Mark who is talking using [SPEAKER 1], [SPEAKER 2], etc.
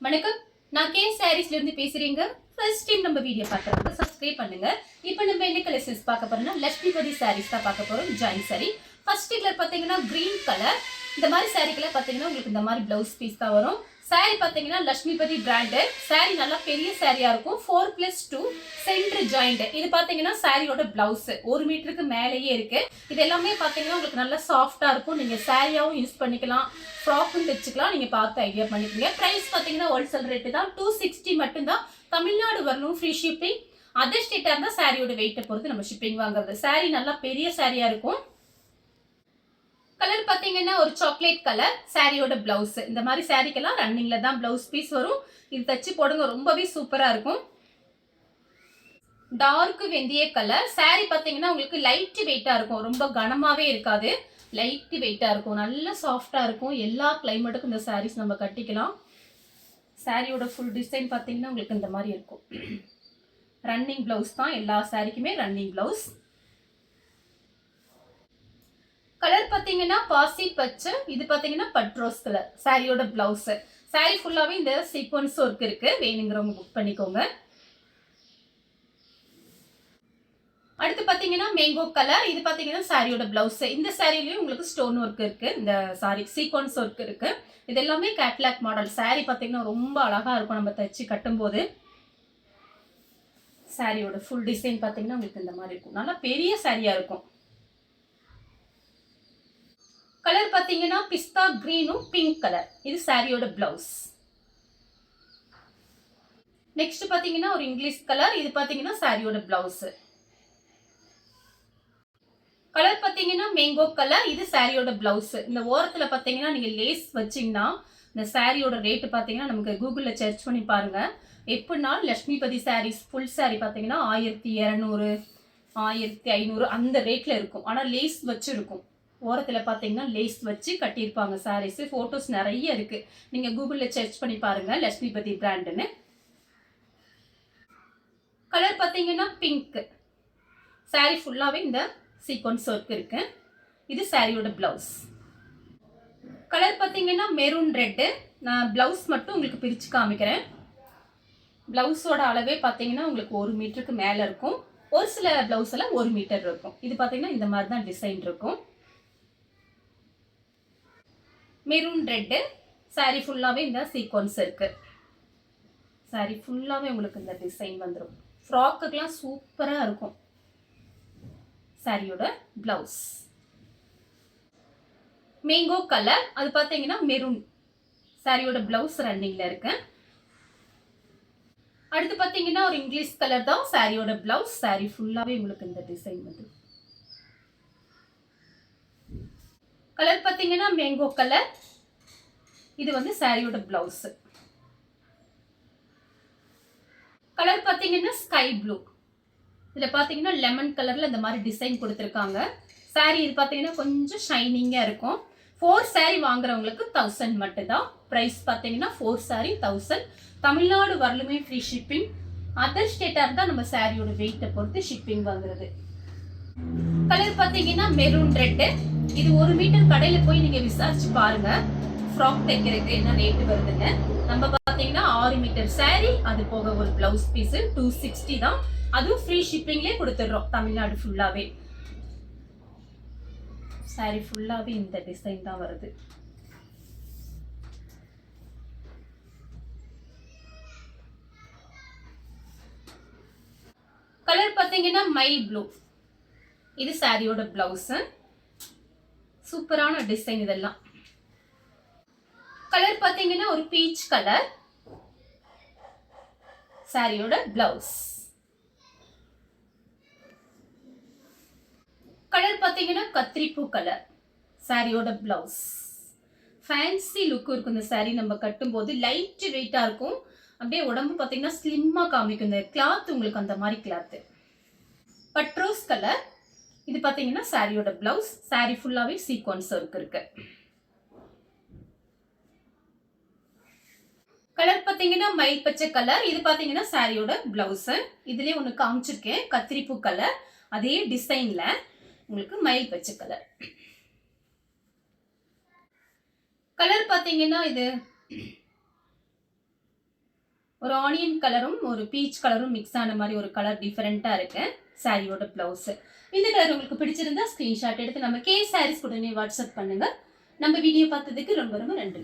[SPEAKER 1] வணக்கம், நான் கே சாரீஸ்ல இருந்து பேசுறேங்க. ஃபர்ஸ்ட் டைம் நம்ம வீடியோ பார்க்கறவங்க சப்ஸ்கிரைப் பண்ணுங்க. இப்போ நம்ம என்ன கலெக்ஷன்ஸ் பார்க்க போறோம்னா லட்சுமிபதி சாரீஸ் தான் பார்க்க போறோம். ஜாயின் சாரி ஃபர்ஸ்ட் கலர் பார்த்தீங்கன்னா கிரீன் கலர். இந்த மாதிரி சாரீக்கெல்லாம் பார்த்தீங்கன்னா உங்களுக்கு இந்த மாதிரி பிளவுஸ் பீஸ் தான் வரும். சாரி பார்த்தீங்கன்னா லட்சுமிபதி பிராண்டு. சாரி நல்லா பெரிய சாரியா இருக்கும். 4+2 சென்டர் ஜாயிண்ட். இது பார்த்தீங்கன்னா சாரியோட பிளவுஸ் 1 மீட்டருக்கு மேலேயே இருக்கு. இது எல்லாமே பார்த்தீங்கன்னா உங்களுக்கு நல்லா சாஃப்டா இருக்கும். நீங்க சாரியாவும் யூஸ் பண்ணிக்கலாம், ஃப்ராக்கும் தைச்சுக்கலாம். நீங்க பார்த்து ஐடியா பண்ணிக்கோங்க. பிரைஸ் பார்த்தீங்கன்னா ஹோல்சேல் ரேட்டு தான் 260 மட்டும்தான். தமிழ்நாடு வரணும், ஃப்ரீ ஷிப்பிங். அதர் ஸ்டேட்டா இருந்தா சாரியோட வெயிட்டை பொறுத்து நம்ம ஷிப்பிங் வாங்குறது. சாரி நல்லா பெரிய சாரியா இருக்கும். கலர் பாத்தீங்கன்னா ஒரு சாக்லேட் கலர். சாரியோட பிளவுஸ் இந்த மாதிரி சாரிக்கெல்லாம் ரன்னிங்ல தான் பிளவுஸ் பீஸ் வரும். இது தச்சு போடுங்க, ரொம்பவே சூப்பரா இருக்கும். டார்க் வெந்தய கலர். சாரி பாத்தீங்கன்னா உங்களுக்கு லைட் வெயிட்டா இருக்கும், ரொம்ப கனமாவே இருக்காது, லைட் வெயிட்டா இருக்கும், நல்ல சாஃப்டா இருக்கும். எல்லா கிளைமேட்டுக்கும் இந்த சாரீஸ் நம்ம கட்டிக்கலாம். சாரியோட ஃபுல் டிசைன் பாத்தீங்கன்னா உங்களுக்கு இந்த மாதிரி இருக்கும். ரன்னிங் பிளவுஸ் தான், எல்லா சாரிக்குமே ரன்னிங் பிளவுஸ். கலர் பாத்தீங்கன்னா பாசி பச்சை. இது பாத்தீங்கன்னா பட்ரோஸ் கலர். சாரியோட பிளவுஸ். சாரி ஃபுல்லாவே இந்த சீக்வன்ஸ் ஒர்க் இருக்கு. வேணுங்கிறவங்க புக் பண்ணிக்கோங்க. அடுத்து பாத்தீங்கன்னா மேங்கோ கலர். இது பாத்தீங்கன்னா சாரியோட பிளவுஸ். இந்த சாரிலயும் உங்களுக்கு ஸ்டோன் ஒர்க் இருக்கு. இந்த சாரி சீக்வன்ஸ் ஒர்க் இருக்கு. இது எல்லாமே கேட்லாக் மாடல். சாரி பாத்தீங்கன்னா ரொம்ப அழகா இருக்கும் நம்ம தச்சு கட்டும் போது. சாரியோட ஃபுல் டிசைன் பாத்தீங்கன்னா உங்களுக்கு இந்த மாதிரி இருக்கும். நல்லா பெரிய சாரியா இருக்கும். கலர் பாத்தீங்கன்னா பிஸ்தா கிரீனும் பிங்க் கலர். இது சாரியோட பிளவுஸ். நெக்ஸ்ட் பாத்தீங்கன்னா ஒரு இங்கிலீஷ் கலர். இது பாத்தீங்கன்னா சாரியோட பிளவுஸ். கலர் பாத்தீங்கன்னா மேங்கோ கலர். இது சாரியோட பிளவுஸ். இந்த ஓரத்துல பாத்தீங்கன்னா நீங்க லேஸ் வச்சீங்கன்னா இந்த சாரியோட ரேட் பாத்தீங்கன்னா நமக்கு கூகுள்ல சர்ச் பண்ணி பாருங்க. எப்படின்னா லட்சுமிபதி சாரீஸ் ஃபுல் சாரி பாத்தீங்கன்னா 1200 1500 அந்த ரேட்ல இருக்கும். ஆனா லேஸ் வச்சு இருக்கும். ஓரத்துல பாத்தீங்கன்னா லேஸ் வச்சு கட்டியிருப்பாங்க சாரீஸ். போட்டோஸ் நிறைய இருக்கு, நீங்க கூகுள்ல சர்ச் பண்ணி பாருங்க லட்சுமிபதி பிராண்டுன்னு. கலர் பாத்தீங்கன்னா பிங்க். சாரி ஃபுல்லாவே இந்த சீக்வன்ஸ் ஒர்க் இருக்கு. இது சாரியோட பிளவுஸ். கலர் பாத்தீங்கன்னா மெரூன் ரெட். நான் பிளவுஸ் மட்டும் உங்களுக்கு பிரிச்சு காமிக்கிறேன். பிளவுஸோட அளவே பாத்தீங்கன்னா உங்களுக்கு 1 மீட்டருக்கு மேல இருக்கும். ஒரு சில பிளவுஸ் எல்லாம் 1 மீட்டர் இருக்கும். இது பாத்தீங்கன்னா இந்த மாதிரி தான் டிசைன் இருக்கும். Maroon red. சாரி ஃபுல்லாவே இந்த சீக்வன்ஸ் இருக்கு. சாரி ஃபுல்லாவே உங்களுக்கு இந்த டிசைன் வந்துடும். ஃப்ராக்குக்கெல்லாம் சூப்பரா இருக்கும். சாரியோட பிளவுஸ் மேங்கோ கலர். அது பாத்தீங்கன்னா மெரூன். சாரியோட பிளவுஸ் ரன்னிங்ல இருக்கு. அடுத்து பாத்தீங்கன்னா ஒரு இங்கிலீஷ் கலர் தான் சாரியோட பிளவுஸ். சாரி ஃபுல்லாவே உங்களுக்கு இந்த டிசைன் வந்துடும். கலர் பாத்தீங்கன்னா மேங்கோ கலர். இது வந்து சாரியோட பிளவுஸ். கலர் பாத்தீங்கன்னா ஸ்கை ப்ளூ. இதுல பாத்தீங்கன்னா லெமன் கலர்ல இந்த மாதிரி டிசைன் கொடுத்திருக்காங்க. சாரி இது பாத்தீங்கன்னா கொஞ்சம் ஷைனிங்கா இருக்கும். 4 சாரி வாங்குறவங்களுக்கு 1000 மட்டும் தான். பிரைஸ் பாத்தீங்கன்னா 4 சாரி 1000. தமிழ்நாடு வரலுமே ஃப்ரீ ஷிப்பிங். அதர் ஸ்டேட்டா இருந்தா நம்ம சாரியோட வெயிட்டை பொறுத்து ஷிப்பிங் வாங்குறது. கலர் பாத்தீங்கன்னா மெரூன் ரெட். இது 1 மீட்டர் கடையில போய் நீங்க விசாரிச்சு பாருங்க ஃப்ராக் தைக்கிறதுக்கு என்ன ரேட் வருதுன்னு. நம்ம பாத்தீங்கன்னா 6 மீட்டர் சாரி, அது போக ஒரு பிளவுஸ் பீஸ் 260 தான். அதுவும் ஃப்ரீ ஷிப்பிங்லயே கொடுத்துடுறோம் தமிழ்நாடு ஃபுல்லாவே. சாரி ஃபுல்லாவே இந்த டிசைன் தான் வருது. கலர் பாத்தீங்கன்னா மைல் ப்ளூ. இது சாரியோட பிளவுஸ். சூப்பரான டிசைன் இதெல்லாம். கலர் பாத்தீங்கன்னா ஒரு பீச் கலர். சாரியோட பிளவுஸ். கலர் பாத்தீங்கன்னா கத்திரிப்பூ கலர். சாரியோட பிளவுஸ். ஃபேன்சி லுக் இருக்கும் இந்த சாரி. நம்ம கட்டும் போது லைட் வெயிட்டா இருக்கும். அப்படியே உடம்பு பாத்தீங்கன்னா ஸ்லிம்மா காமிக்கும். இந்த கிளாத் உங்களுக்கு அந்த மாதிரி கிளாத். பட்ரோஸ் கலர். இது பாத்தீங்கன்னா சாரியோட பிளவுஸ். சாரி ஃபுல்லாவே சீக்வன்ஸ் ஒர்க் இருக்கு. கலர் பாத்தீங்கன்னா மயில் பச்சை கலர். இது பாத்தீங்கன்னா சாரியோட பிளவுஸ். இதுலயே ஒண்ணு காமிச்சிருக்கேன் கத்திரிப்பூ கலர். அதே டிசைன்ல உங்களுக்கு மயில் பச்சை கலர். கலர் பாத்தீங்கன்னா இது ஒரு ஆனியன் கலரும் ஒரு பீச் கலரும் மிக்ஸ் ஆன மாதிரி ஒரு கலர் டிஃபரெண்டா இருக்கு சாரியோட பிளவுஸ். இந்த கலர் உங்களுக்கு பிடிச்சிருந்தா ஸ்கிரீன்ஷாட் எடுத்து நம்ம கே சாரீஸ் உடனே வாட்ஸ்அப் பண்ணுங்க. நம்ம வீடியோ பார்த்ததுக்கு ரொம்ப ரொம்ப நன்றி.